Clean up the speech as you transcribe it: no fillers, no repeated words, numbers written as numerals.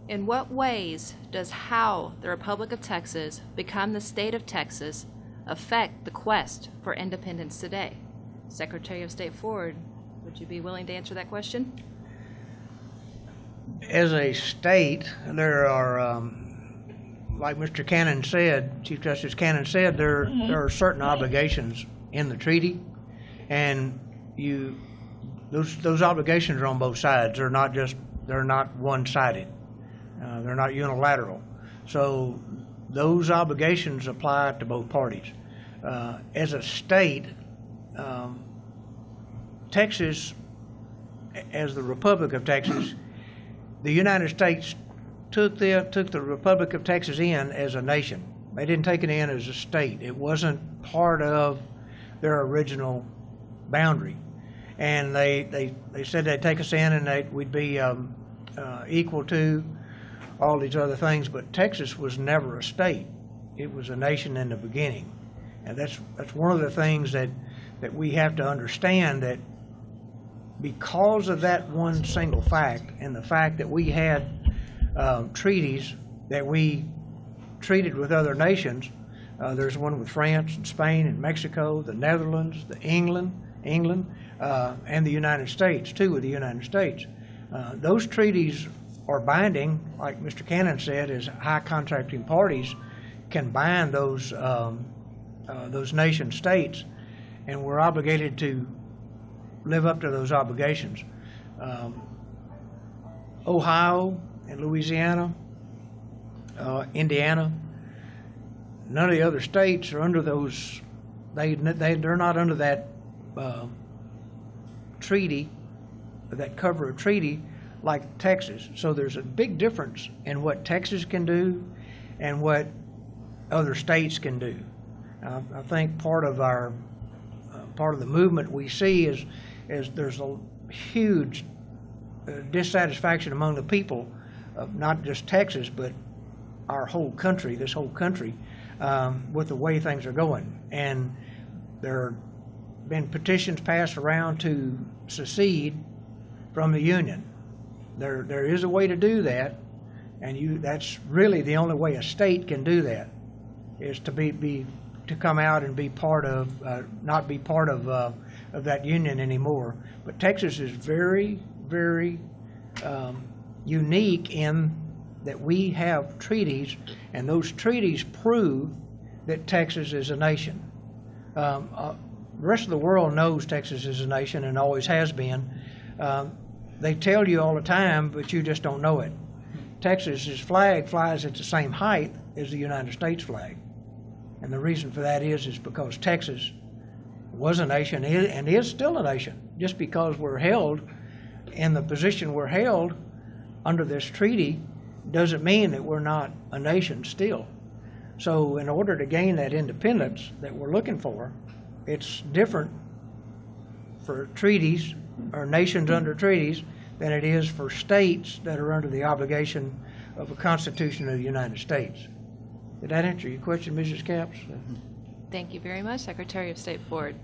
In what ways does how the Republic of Texas become the state of Texas affect the quest for independence today? Secretary of State Ford, would you be willing to answer that question? As a state, there are, like Mr. Cannon said, Chief Justice Cannon said, there are certain obligations in the treaty, and those obligations are on both sides. They're not one-sided. They're not unilateral. So those obligations apply to both parties. As a state, Texas, as the Republic of Texas, the United States took the Republic of Texas in as a nation. They didn't take it in as a state. It wasn't part of their original boundary. And they said they'd take us in and we'd be equal to all these other things, but Texas was never a state. It was a nation in the beginning. And that's one of the things that we have to understand, that because of that one single fact, and the fact that we had treaties that we treated with other nations. There's one with France and Spain and Mexico, the Netherlands, England, and the United States, two with the United States. Those treaties are binding, like Mr. Cannon said, as high contracting parties can bind those nation states, and we're obligated to live up to those obligations. Ohio and Louisiana, Indiana, none of the other states are under those. They're not under that treaty, that cover of treaty, like Texas. So there's a big difference in what Texas can do and what other states can do. I think part of the movement we see is there's a huge dissatisfaction among the people of not just Texas, but our whole country, this whole country, with the way things are going. And there have been petitions passed around to secede from the Union. There is a way to do that, and that's really the only way a state can do that, is to come out and be part of, not be part of that union anymore. But Texas is very, very unique in that we have treaties, and those treaties prove that Texas is a nation. The rest of the world knows Texas is a nation and always has been. They tell you all the time, but you just don't know it. Texas's flag flies at the same height as the United States flag. And the reason for that is because Texas was a nation and is still a nation. Just because we're held in the position we're held under this treaty doesn't mean that we're not a nation still. So in order to gain that independence that we're looking for, it's different for treaties or nations under treaties than it is for states that are under the obligation of the Constitution of the United States. Did that answer your question, Mrs. Capps? Thank you very much, Secretary of State Ford.